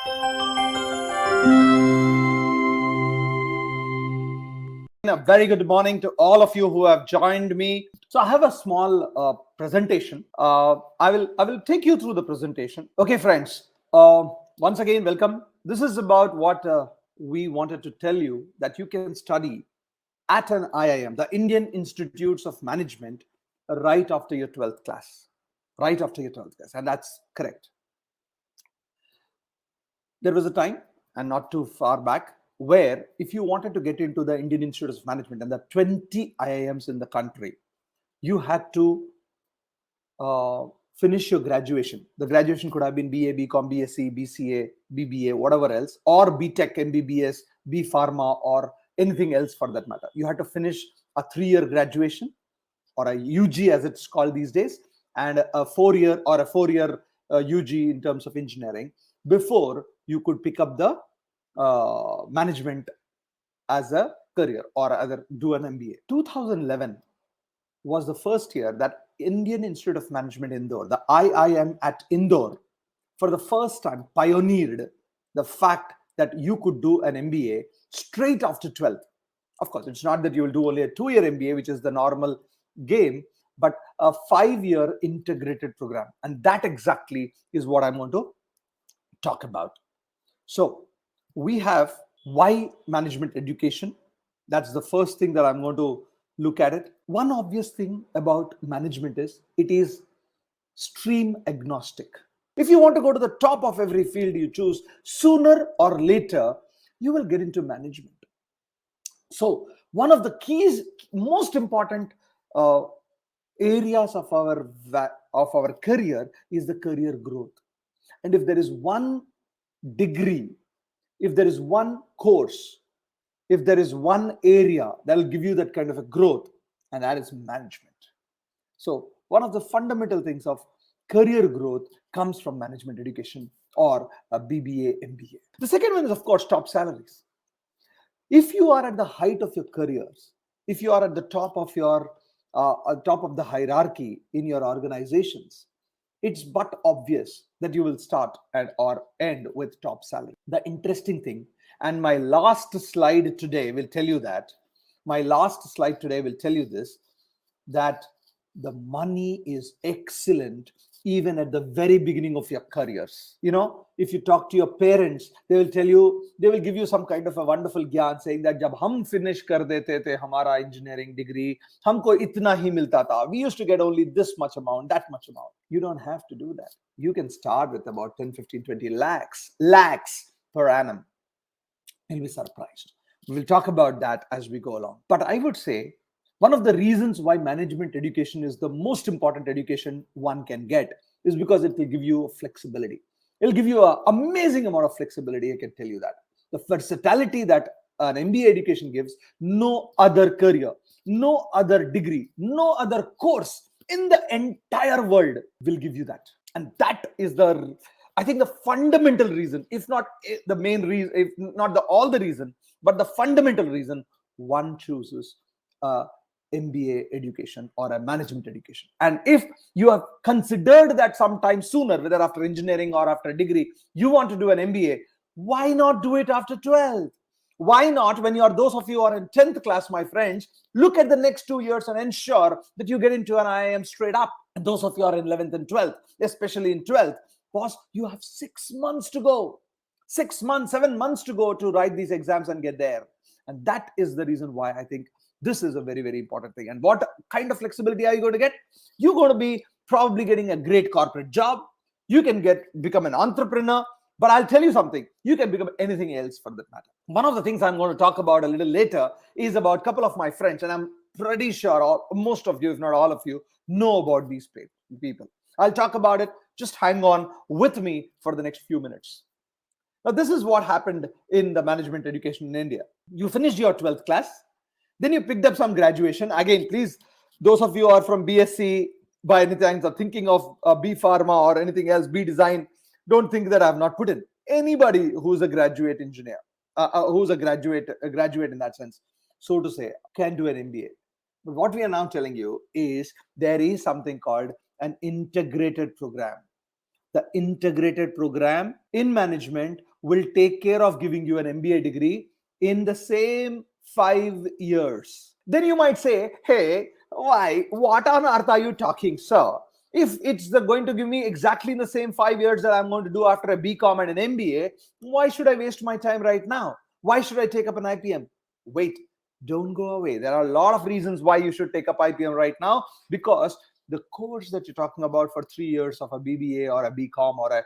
A very good morning to all of you who have joined me. So I have a small presentation. I will take you through the presentation. Okay, friends. Once again, welcome. This is about what we wanted to tell you, that you can study at an IIM, the Indian Institutes of Management, right after your 12th class. Right after your 12th class, and that's correct. There was a time, and not too far back, where if you wanted to get into the Indian Institute of Management and the 20 IIMs in the country, you had to uh, finish your graduation. The graduation could have been BA, BCom, BSc, BCA, BBA, whatever else, or BTech, MBBS, B Pharma, or anything else for that matter. You had to finish a 3-year graduation, or a UG as it's called these days, and a 4-year UG in terms of engineering, before you could pick up the management as a career, or either do an MBA. 2011 was the first year that Indian Institute of Management Indore, the IIM at Indore, for the first time pioneered the fact that you could do an MBA straight after 12th. Of course, it's not that you will do only a 2-year MBA, which is the normal game, but a 5-year integrated program. And that exactly is what I'm going to talk about. So we have why management education. That's the first thing that I'm going to look at it. One obvious thing about management is it is stream agnostic. If you want to go to the top of every field you choose, sooner or later, you will get into management. So one of the keys, most important areas of our career is the career growth. And if there is one degree, if there is one course, if there is one area that will give you that kind of a growth, and that is management. So one of the fundamental things of career growth comes from management education, or a BBA, MBA. The second one is, of course, top salaries. If you are at the height of your careers, if you are at the top of the hierarchy in your organizations, it's but obvious that you will start or end with top salary. The interesting thing, and my last slide today will tell you that, that the money is excellent even at the very beginning of your careers. If you talk to your parents, they will give you some kind of a wonderful gyan, saying that jab hum finish kar dete the hamara engineering degree, humko itna hi milta tha, we used to get only this much amount, that much amount. You don't have to do that. You can start with about 10, 15, 20 lakhs per annum. You'll be surprised. We'll talk about that as we go along. But I would say one of the reasons why management education is the most important education one can get is because it will give you flexibility. It'll give you an amazing amount of flexibility, I can tell you that. The versatility that an MBA education gives, no other career, no other degree, no other course in the entire world will give you that. And that is I think the fundamental reason, if not the main reason, if not all the reason, but the fundamental reason one chooses MBA education or a management education. And if you have considered that sometime sooner, whether after engineering or after a degree, you want to do an MBA, why not do it after 12th? Why not, when those of you who are in 10th class, my friends, look at the next 2 years and ensure that you get into an IIM straight up. And those of you who are in 11th and 12th, especially in 12th, boss, you have 6 months to go. 6 months, 7 months to go to write these exams and get there. And that is the reason why I think this is a very, very important thing. And what kind of flexibility are you going to get? You're going to be probably getting a great corporate job. You can become an entrepreneur. But I'll tell you something, you can become anything else for that matter. One of the things I'm going to talk about a little later is about a couple of my friends, and I'm pretty sure most of you, if not all of you, know about these people. I'll talk about it. Just hang on with me for the next few minutes. Now, this is what happened in the management education in India. You finished your 12th class, then you picked up some graduation. Again, please, those of you who are from BSc by any chance are thinking of B Pharma or anything else, B Design, don't think that I have not put in. Anybody who's a graduate engineer, who's a graduate in that sense, so to say, can do an MBA. But what we are now telling you is there is something called an integrated program. The integrated program in management will take care of giving you an MBA degree in the same 5 years. Then you might say, hey, why? What on earth are you talking, sir? If it's going to give me exactly in the same 5 years that I'm going to do after a BCom and an MBA, why should I waste my time right now? Why should I take up an IPM? Wait, don't go away. There are a lot of reasons why you should take up IPM right now, because the course that you're talking about for 3 years of a BBA or a BCom or a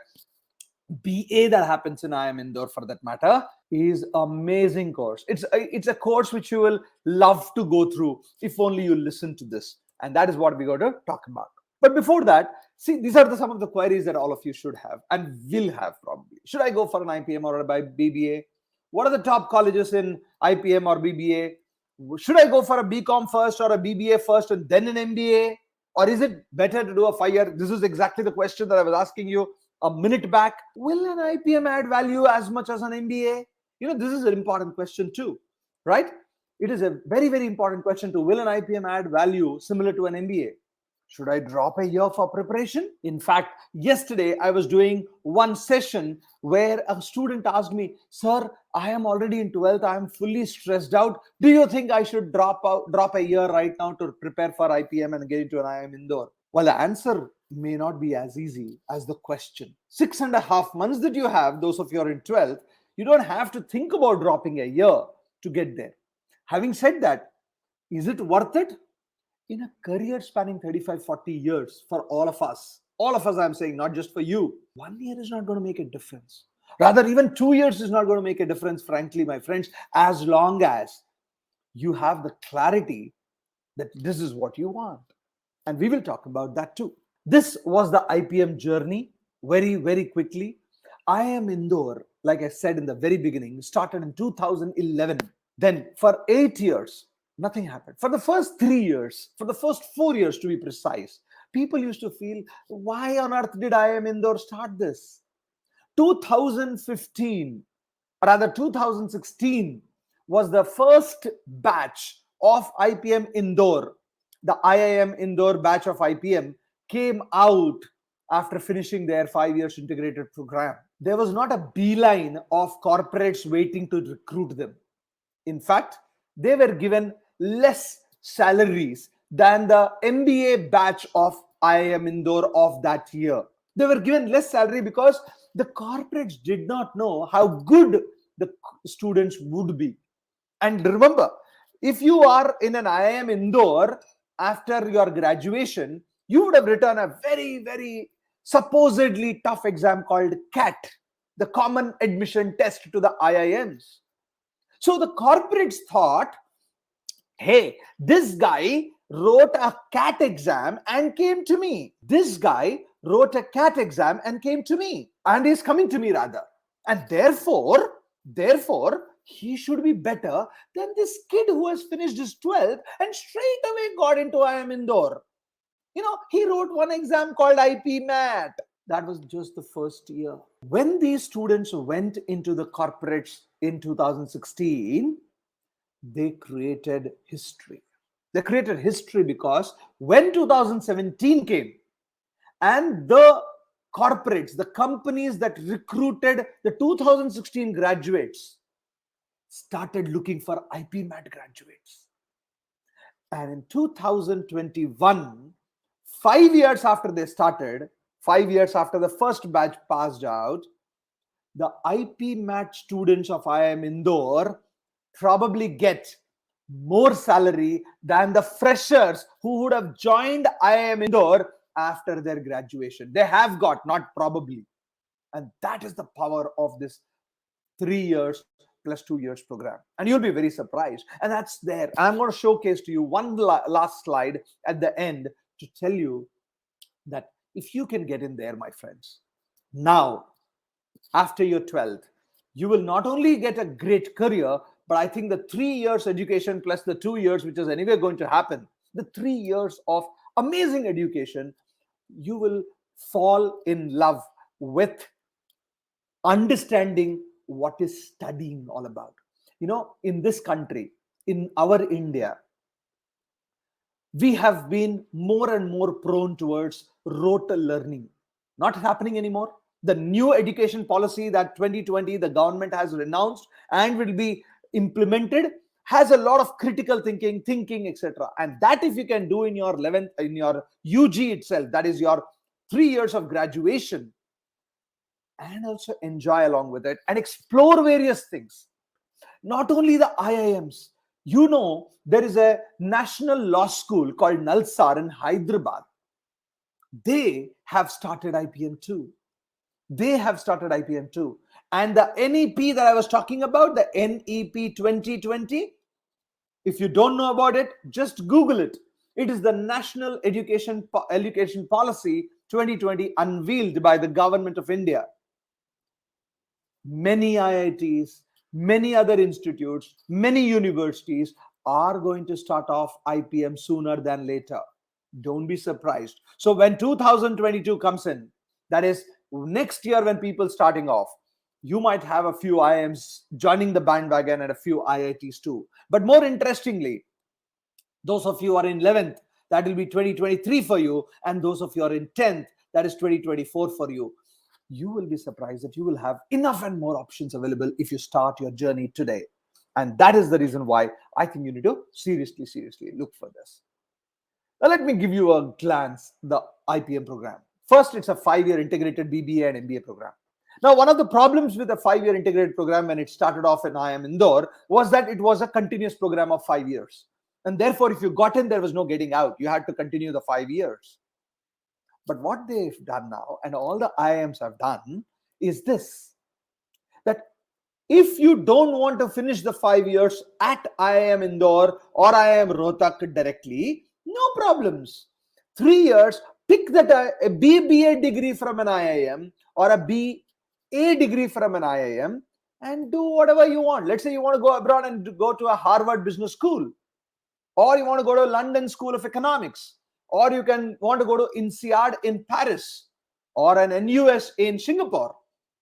BA that happens in IIM Indore for that matter is amazing course. It's a course which you will love to go through if only you listen to this. And that is what we're going to talk about. But before that, see, these are some of the queries that all of you should have and will have probably. Should I go for an IPM or a BBA? What are the top colleges in IPM or BBA? Should I go for a BCom first or a BBA first and then an MBA? Or is it better to do a 5-year? This is exactly the question that I was asking you a minute back. Will an IPM add value as much as an MBA? This is an important question too, right? It is a very, very important question too. Will an IPM add value similar to an MBA? Should I drop a year for preparation? In fact, yesterday I was doing one session where a student asked me, sir, I am already in 12th. I am fully stressed out. Do you think I should drop a year right now to prepare for IPM and get into an IIM Indore? Well, the answer may not be as easy as the question. 6.5 months that you have, those of you are in 12th, you don't have to think about dropping a year to get there. Having said that, is it worth it? In a career spanning 35-40 years for all of us, I'm saying, not just for you, 1 year is not going to make a difference. Rather, even 2 years is not going to make a difference, frankly, my friends, as long as you have the clarity that this is what you want. And we will talk about that too. This was the IPM journey very, very quickly. IIM Indore, like I said in the very beginning, started in 2011. Then for 8 years, nothing happened. For the first 3 years, for the first 4 years to be precise, people used to feel, why on earth did IIM Indore start this? 2016 was the first batch of IPM Indore. The IIM Indore batch of IPM came out after finishing their 5 years integrated program. There was not a beeline of corporates waiting to recruit them. In fact, they were given less salaries than the MBA batch of IIM Indore of that year. They were given less salary because the corporates did not know how good the students would be. And remember, if you are in an IIM Indore after your graduation, you would have written a very, very supposedly tough exam called CAT, the Common Admission Test to the IIMs. So the corporates thought, hey, this guy wrote a CAT exam and came to me. This guy wrote a CAT exam and came to me, and is coming to me rather. And therefore, he should be better than this kid who has finished his 12th and straight away got into IIM Indore. He wrote one exam called IP MAT. That was just the first year. When these students went into the corporates in 2016, they created history. They created history because when 2017 came and the corporates, the companies that recruited the 2016 graduates started looking for IP MAT graduates. And in 2021, 5 years after they started, 5 years after the first batch passed out, the IP MAT students of IIM Indore probably get more salary than the freshers who would have joined IIM Indore after their graduation. They have got, not probably. And that is the power of this 3 years plus 2 years program. And you'll be very surprised. And that's there. And I'm going to showcase to you one last slide at the end to tell you that if you can get in there, my friends, now, after your 12th, you will not only get a great career, but I think the 3 years education plus the 2 years, which is anyway going to happen, the 3 years of amazing education, you will fall in love with understanding what is studying all about. In this country, in our India, we have been more and more prone towards rote learning. Not happening anymore. The new education policy that 2020 the government has announced and will be implemented has a lot of critical thinking, etc. And that if you can do in your 11th, in your UG itself, that is your 3 years of graduation, and also enjoy along with it and explore various things. Not only the IIMs, there is a national law school called Nalsar in Hyderabad. They have started IPM too. And the NEP that I was talking about, the NEP 2020, if you don't know about it, just Google it. It is the National Education Policy 2020 unveiled by the government of India. Many IITs, many other institutes, many universities are going to start off IPM sooner than later. Don't be surprised. So when 2022 comes in, that is next year when people starting off, you might have a few IIMs joining the bandwagon and a few IITs too. But more interestingly, those of you who are in 11th, that will be 2023 for you. And those of you who are in 10th, that is 2024 for you. You will be surprised that you will have enough and more options available if you start your journey today. And that is the reason why I think you need to seriously look for this. Now, let me give you a glance the IPM program. First, it's a 5-year integrated BBA and MBA program. Now, one of the problems with a 5-year integrated program when it started off in IIM Indore was that it was a continuous program of 5 years. And therefore, if you got in, there was no getting out. You had to continue the 5 years. But what they've done now, and all the IIMs have done, is this: that if you don't want to finish the 5 years at IIM Indore or IIM Rohtak directly, no problems. 3 years, pick that a BBA degree from an IIM or a BA degree from an IIM and do whatever you want. Let's say you want to go abroad and go to a Harvard Business School, or you want to go to London School of Economics, or you can want to go to INSEAD in Paris or an NUS in Singapore.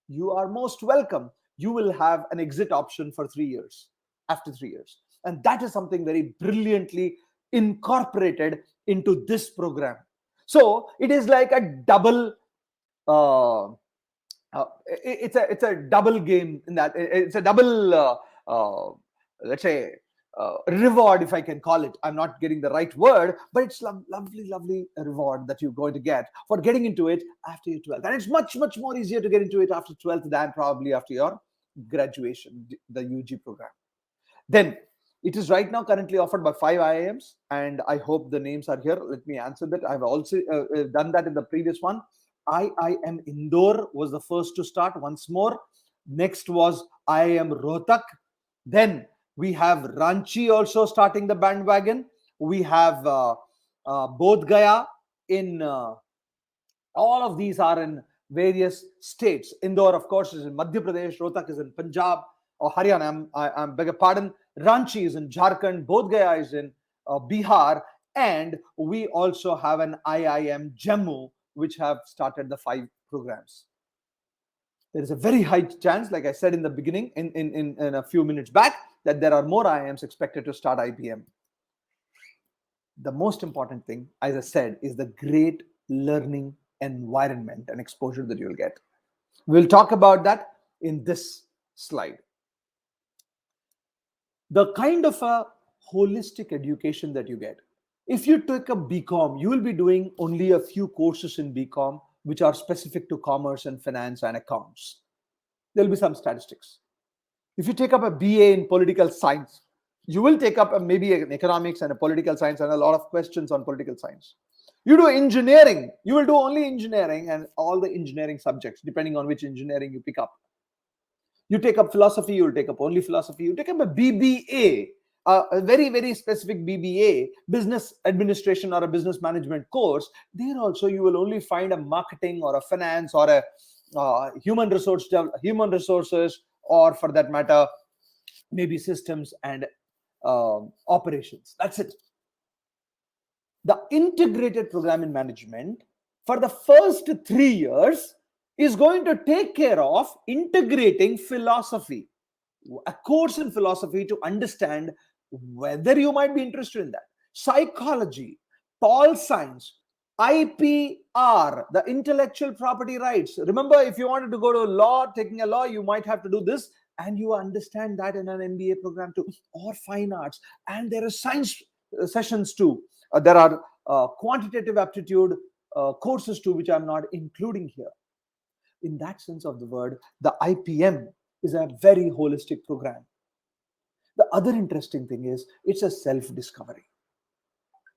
You are most welcome. You will have an exit option for 3 years, after 3 years. And that is something very brilliantly incorporated into this program. So it is like a double, it's a double game in that. It's a double, let's say, reward, if I can call it. I'm not getting the right word, but it's lovely reward that you're going to get for getting into it after your 12th. And it's much more easier to get into it after 12th than probably after your graduation, the UG program. Then it is right now currently offered by 5 IIMs, and I hope the names are here. Let me answer that. I've also done that in the previous one. IIM Indore was the first to start once more. Next was IIM Rohtak. Then we have Ranchi also starting the bandwagon. We have Bodh Gaya in all of these are in various states. Indore, of course, is in Madhya Pradesh. Rohtak is in Punjab or Haryana. I beg your pardon. Ranchi is in Jharkhand. Bodh Gaya is in Bihar. And we also have an IIM Jammu, which have started the 5 programs. There is a very high chance, like I said in the beginning, in a few minutes back, that there are more IIMs expected to start IPM. The most important thing, as I said, is the great learning environment and exposure that you'll get. We'll talk about that in this slide. The kind of a holistic education that you get. If you take a BCom, you will be doing only a few courses in BCom which are specific to commerce and finance and accounts. There'll be some statistics. If you take up a BA in political science, you will take up maybe an economics and a political science and a lot of questions on political science. You do engineering, you will do only engineering and all the engineering subjects, depending on which engineering you pick up. You take up philosophy, you will take up only philosophy. You take up a BBA, a very specific BBA, business administration or a business management course. There also you will only find a marketing or a finance or a human resources, or for that matter, maybe systems and operations. That's it. The integrated program in management for the first 3 years is going to take care of integrating philosophy, a course in philosophy to understand whether you might be interested in that, psychology, pol science, IPR, the intellectual property rights. Remember, if you wanted to go to law, taking a law, you might have to do this, and you understand that in an MBA program too, or fine arts. And there are science sessions too. There are quantitative aptitude courses too, which I'm not including here. In that sense of the word, the IPM is a very holistic program. The other interesting thing is it's a self-discovery.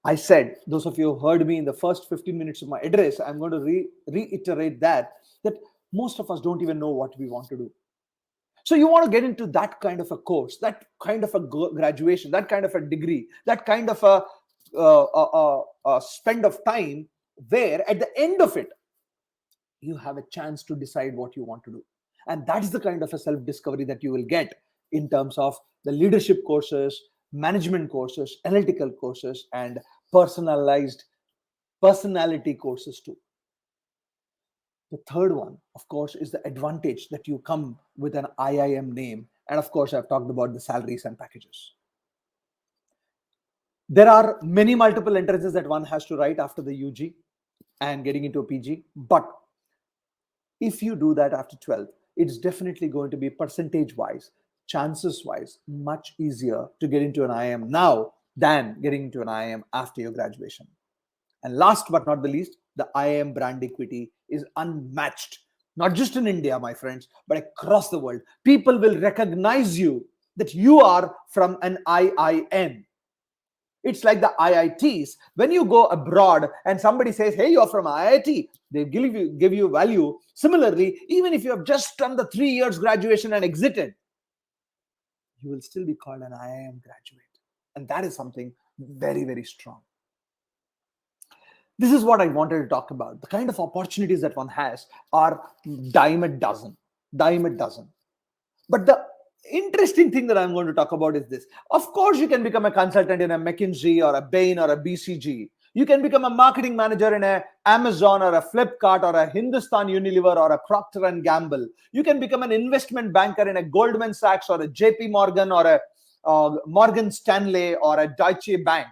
I said, those of you who heard me in the first 15 minutes of my address, I'm going to reiterate that most of us don't even know what we want to do. So you want to get into that kind of a course, that kind of a graduation, that kind of a degree, that kind of a spend of time where at the end of it, you have a chance to decide what you want to do. And that's the kind of a self-discovery that you will get in terms of the leadership courses, management courses, analytical courses, and personalized personality courses too. The third one, of course, is the advantage that you come with an IIM name. And of course, I've talked about the salaries and packages. There are many multiple entrances that one has to write after the UG and getting into a PG. But if you do that after 12th, it's definitely going to be percentage-wise, chances-wise, much easier to get into an IIM now than getting into an IIM after your graduation. And last but not the least, the IIM brand equity is unmatched, not just in India, my friends, but across the world. People will recognize you that you are from an IIM. It's like the IITs. When you go abroad and somebody says, hey, you're from IIT, they give you value. Similarly, even if you have just done the 3 years graduation and exited, you will still be called an IIM graduate. And that is something very, very strong. This is what I wanted to talk about. The kind of opportunities that one has are dime a dozen. But the interesting thing that I'm going to talk about is this. Of course, you can become a consultant in a McKinsey or a Bain or a BCG. You can become a marketing manager in a Amazon or a Flipkart or a Hindustan Unilever or a Procter and Gamble. You can become an investment banker in a Goldman Sachs or a JP Morgan or a Morgan Stanley or a Deutsche Bank.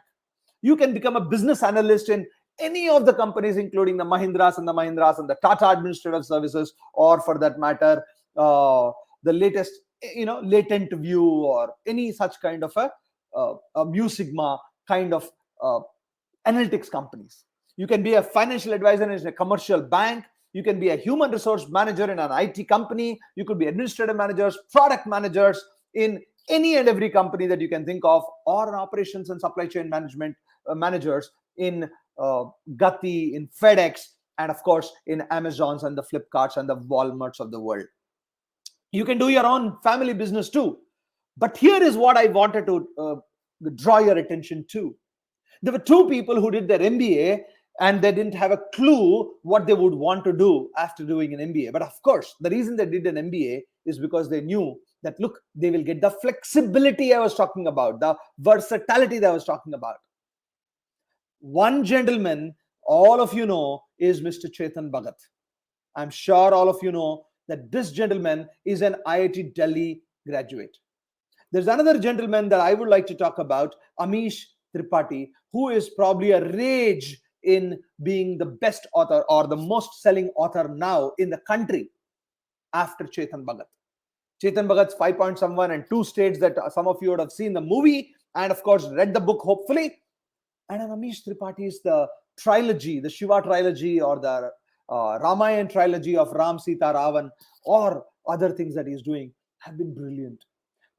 You can become a business analyst in any of the companies, including the Mahindras and the Tata Administrative Services, or for that matter, the latest, Latent View or any such kind of a Mu Sigma kind of analytics companies. You can be a financial advisor in a commercial bank. You can be a human resource manager in an IT company. You could be administrative managers, product managers in any and every company that you can think of, or an operations and supply chain management managers in Gati, in FedEx, and of course in Amazons and the Flipkarts and the Walmarts of the world. You can do your own family business too. But here is what I wanted to draw your attention to. There were two people who did their MBA and they didn't have a clue what they would want to do after doing an MBA. But of course, the reason they did an MBA is because they knew that, look, they will get the flexibility I was talking about, the versatility that I was talking about. One gentleman, all of you know, is Mr. Chetan Bhagat. I'm sure all of you know that this gentleman is an IIT Delhi graduate. There's another gentleman that I would like to talk about, Amish Tripathi, who is probably a rage in being the best author or the most selling author now in the country after Chetan Bhagat. Chetan Bhagat's 5 Point Someone and 2 States that some of you would have seen the movie and of course read the book, hopefully. And Amish Tripathi is the trilogy, the Shiva trilogy or the Ramayana trilogy of Ram, Sita, Ravan, or other things that he's doing have been brilliant.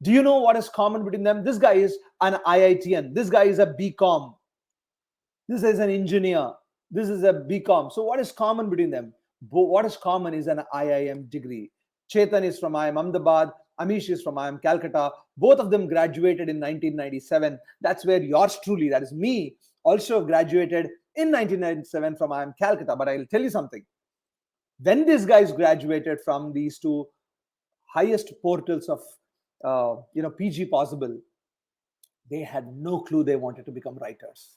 Do you know what is common between them? This guy is an IITian. This guy is a BCom. This is an engineer. This is a BCom. So what is common between them? What is common is an IIM degree. Chetan is from IIM Ahmedabad. Amish is from IIM Calcutta. Both of them graduated in 1997. That's where yours truly, that is me, also graduated in 1997 from IIM Calcutta. But I'll tell you something. When these guys graduated from these two highest portals of PG possible, they had no clue they wanted to become writers.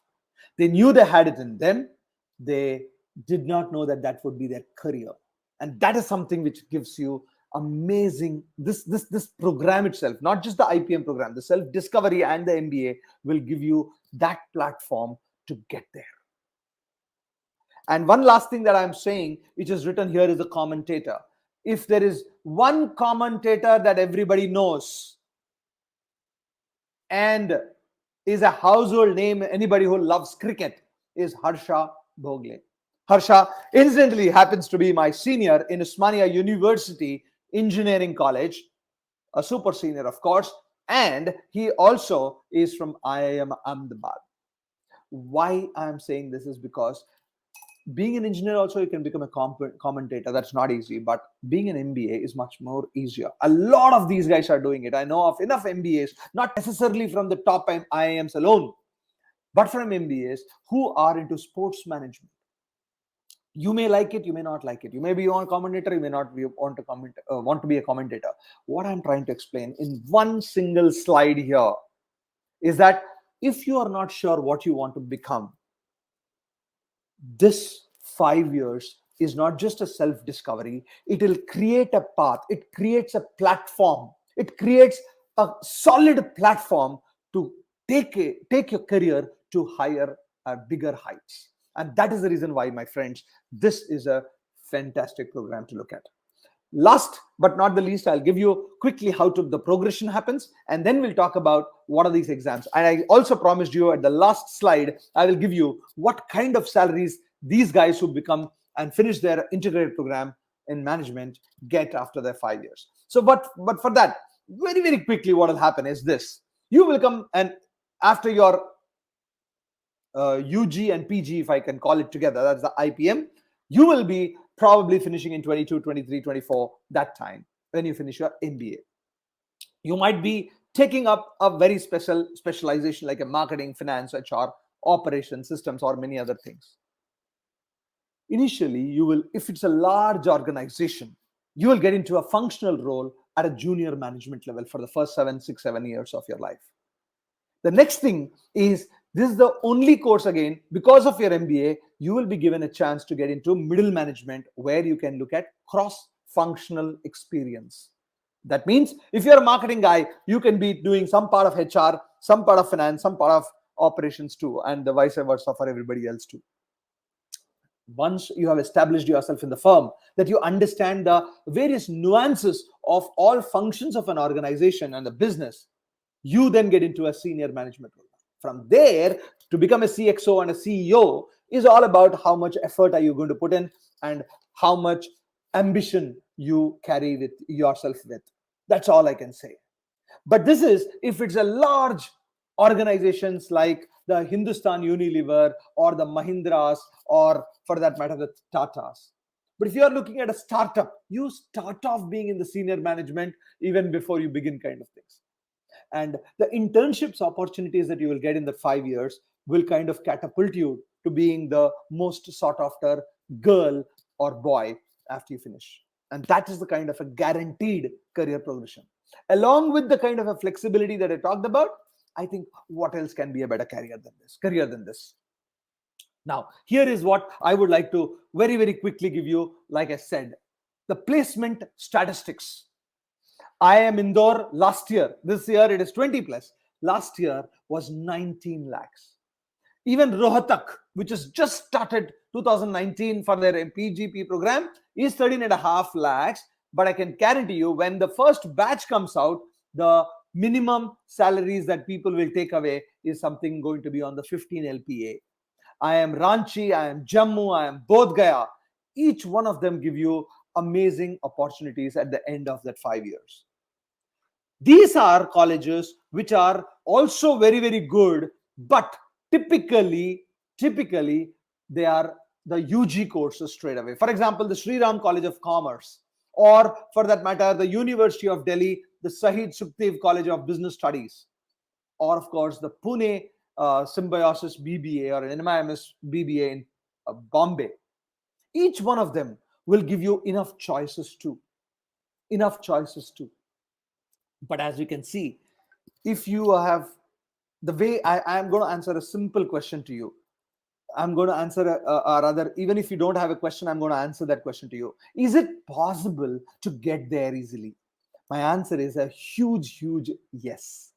They knew they had it in them. They did not know that that would be their career. And that is something which gives you amazing, this program itself, not just the IPM program, the self-discovery and the MBA will give you that platform to get there. And one last thing that I'm saying, which is written here, is the commentator. If there is one commentator that everybody knows and is a household name, anybody who loves cricket, is Harsha Bhogle. Harsha incidentally happens to be my senior in Osmania University Engineering College, a super senior, of course, and he also is from IIM Ahmedabad. Why I'm saying this is because being an engineer also, you can become a commentator. That's not easy, but being an MBA is much more easier. A lot of these guys are doing it. I know of enough MBAs, not necessarily from the top IIMs alone, but from MBAs who are into sports management. You may like it, you may not like it. You may be a commentator, you may not be want to want to be a commentator. What I'm trying to explain in one single slide here is that if you are not sure what you want to become, this 5 years is not just a self-discovery. It will create a path. It creates a platform. It creates a solid platform to take your career to higher, bigger heights. And that is the reason why, my friends, this is a fantastic program to look at. Last but not the least, I'll give you quickly how the progression happens, and then we'll talk about what are these exams. And I also promised you at the last slide, I will give you what kind of salaries these guys who become and finish their integrated program in management get after their 5 years. So, but for that, very, very quickly, what will happen is this. You will come, and after your UG and PG, if I can call it together, that's the IPM, you will be probably finishing in 22, 23, 24, that time when you finish your MBA. You might be taking up a very specialization like a marketing, finance, HR, operations, systems, or many other things. Initially, you will, if it's a large organization, you will get into a functional role at a junior management level for the first 7 years of your life. The next thing is, this is the only course, again, because of your MBA, you will be given a chance to get into middle management, where you can look at cross-functional experience. That means if you're a marketing guy, you can be doing some part of HR, some part of finance, some part of operations too, and the vice versa for everybody else too. Once you have established yourself in the firm, that you understand the various nuances of all functions of an organization and the business, you then get into a senior management role. From there, to become a CXO and a CEO is all about how much effort are you going to put in and how much ambition you carry with yourself with. That's all I can say. But this is if it's a large organizations like the Hindustan Unilever or the Mahindras, or for that matter, the Tatas. But if you are looking at a startup, you start off being in the senior management even before you begin, kind of things. And the internships opportunities that you will get in the 5 years will kind of catapult you to being the most sought after girl or boy after you finish. And that is the kind of a guaranteed career progression. Along with the kind of a flexibility that I talked about, I think what else can be a better career than this? Now, here is what I would like to very, very quickly give you. Like I said, the placement statistics. IIM Indore last year, this year it is 20 plus. Last year was 19 lakhs. Even Rohtak, which has just started 2019 for their PGP program, is 13.5 lakhs. But I can guarantee you, when the first batch comes out, the minimum salaries that people will take away is something going to be on the 15 LPA. IIM Ranchi, IIM Jammu, IIM Bodh Gaya. Each one of them give you amazing opportunities at the end of that 5 years. These are colleges which are also very, very good, but typically they are the UG courses straight away. For example, the Sri Ram College of Commerce, or for that matter, the University of Delhi, the Shahid Sukhdev College of Business Studies, or of course the Pune Symbiosis BBA or an MIMS BBA in Bombay. Each one of them will give you enough choices too. But as you can see, if you have the way I am going to answer a simple question to you, I'm going to answer or rather, even if you don't have a question, I'm going to answer that question to you. Is it possible to get there easily? My answer is a huge yes.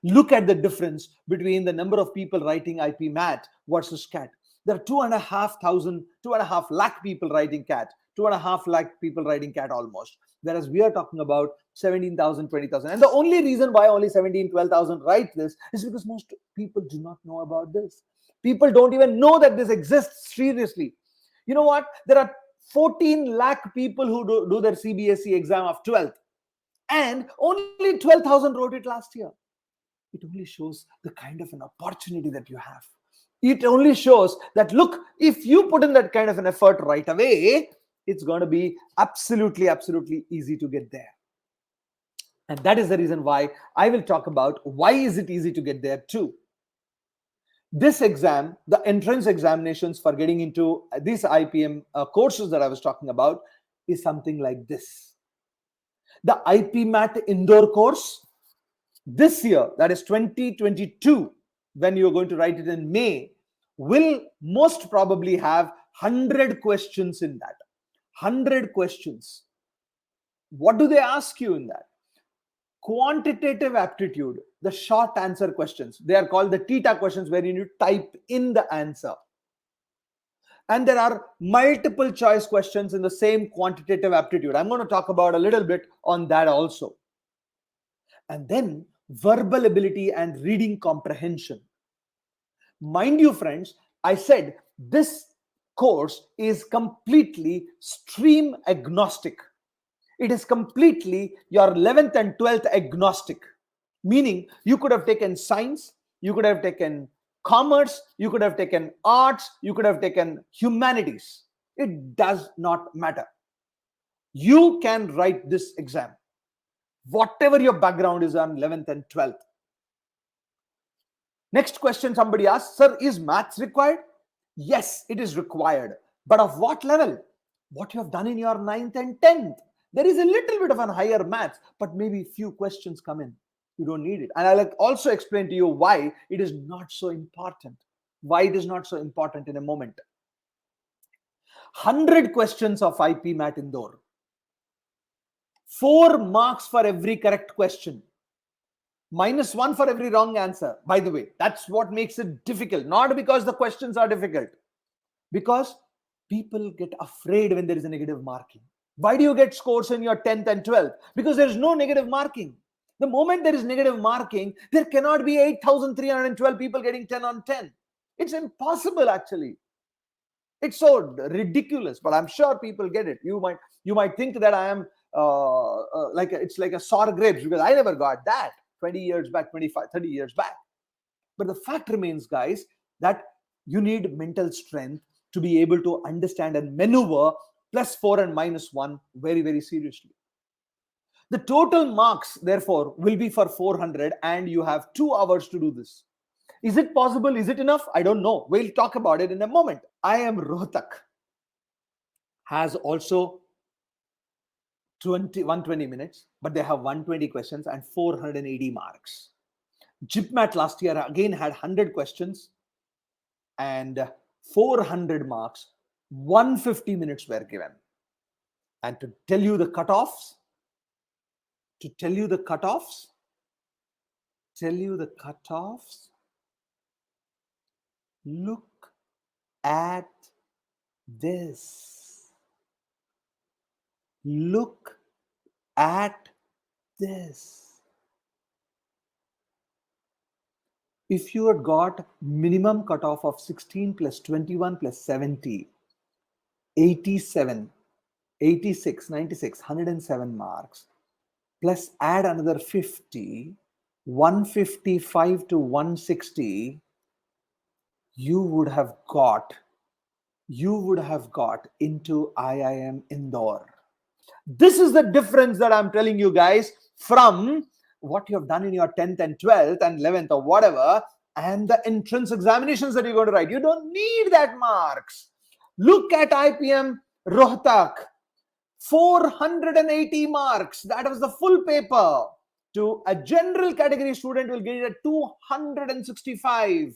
Look at the difference between the number of people writing IP MAT versus CAT. There are 2.5 lakh people writing CAT, 2.5 lakh people writing CAT almost. Whereas we are talking about 17,000, 20,000. And the only reason why only 17, 12,000 write this is because most people do not know about this. People don't even know that this exists seriously. You know what? There are 14 lakh people who do their CBSE exam of 12th, and only 12,000 wrote it last year. It only shows the kind of an opportunity that you have. It only shows that, look, if you put in that kind of an effort right away, it's going to be absolutely easy to get there. And that is the reason why I will talk about why is it easy to get there too. This exam, the entrance examinations for getting into these IPM courses that I was talking about, is something like this. The IPMAT Indore course, this year, that is 2022, when you're going to write it in May, will most probably have 100 questions in that. 100 questions. What do they ask you in that? Quantitative aptitude, the short answer questions. They are called the TETA questions, where you need to type in the answer. And there are multiple choice questions in the same quantitative aptitude. I'm going to talk about a little bit on that also. And then verbal ability and reading comprehension. Mind you, friends, I said this course is completely stream agnostic. It is completely your 11th and 12th agnostic, meaning you could have taken science, you could have taken commerce, you could have taken arts, you could have taken humanities. It does not matter. You can write this exam, whatever your background is on 11th and 12th. Next question somebody asks, sir, is maths required? Yes, it is required. But of what level? What you have done in your 9th and 10th. There is a little bit of a higher maths, but maybe few questions come in. You don't need it. And I'll also explain to you why it is not so important. Why it is not so important in a moment. 100 questions of IPMAT Indore. 4 marks for every correct question. -1 for every wrong answer. By the way, that's what makes it difficult. Not because the questions are difficult. Because people get afraid when there is a negative marking. Why do you get scores in your 10th and 12th? Because there is no negative marking. The moment there is negative marking, there cannot be 8,312 people getting 10 on 10. It's impossible, actually. It's so ridiculous, but I'm sure people get it. You might think that I am it's like a sour grapes, because I never got that 20 years back, 25, 30 years back. But the fact remains, guys, that you need mental strength to be able to understand and maneuver +4 and -1 very, very seriously. The total marks, therefore, will be for 400, and you have 2 hours to do this. Is it possible? Is it enough? I don't know. We'll talk about it in a moment. IIM Rohtak has also 120 minutes, but they have 120 questions and 480 marks. JIPMAT last year again had 100 questions and 400 marks. 150 minutes were given. And to tell you the cutoffs, look at this. Look at this. If you had got minimum cutoff of 16 plus 21 plus 70, 87, 86, 96, 107 marks, plus add another 50, 155 to 160, you would have got into IIM Indore. This is the difference that I'm telling you guys from what you have done in your 10th and 12th and 11th or whatever, and the entrance examinations that you're going to write. You don't need that marks. Look at IPM Rohtak. 480 marks. That was the full paper. To a general category student will get it at 265.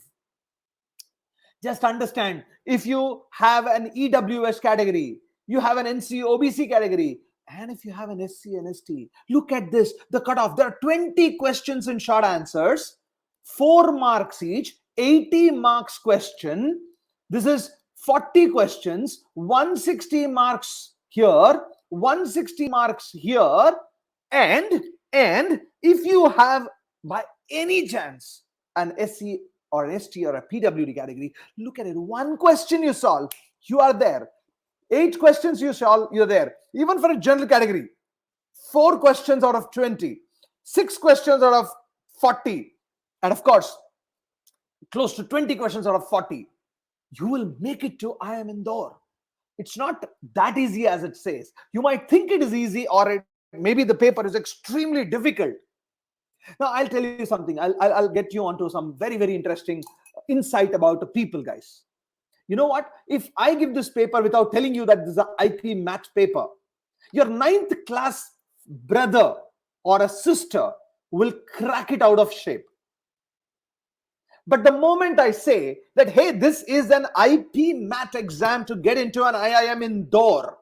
Just understand, if you have an EWS category, you have an NC OBC category, and if you have an SC and ST, look at this, the cutoff. There are 20 questions in short answers, 4 marks each, 80 marks question. This is 40 questions, 160 marks here, 160 marks here, and if you have by any chance an SC or an ST or a PWD category, look at it. One question you solve, you are there. 8 questions you solve, you're there. Even for a general category, 4 questions out of 20, 6 questions out of 40, and of course, close to 20 questions out of 40, you will make it to IIM Indore. It's not that easy as it says. You might think it is easy, or maybe the paper is extremely difficult. Now, I'll tell you something. I'll get you onto some very, very interesting insight about the people, guys. You know what? If I give this paper without telling you that this is an IP math paper, your 9th class brother or a sister will crack it out of shape. But the moment I say that, hey, this is an IP math exam to get into an IIM Indore,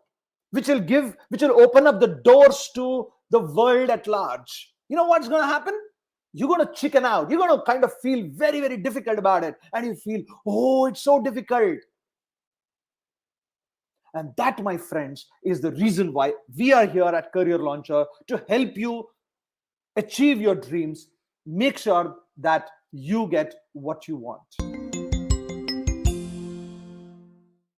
which will open up the doors to the world at large, you know what's going to happen? You're going to chicken out. You're going to kind of feel very, very difficult about it. And you feel, oh, it's so difficult. And that, my friends, is the reason why we are here at Career Launcher, to help you achieve your dreams. Make sure that you get what you want.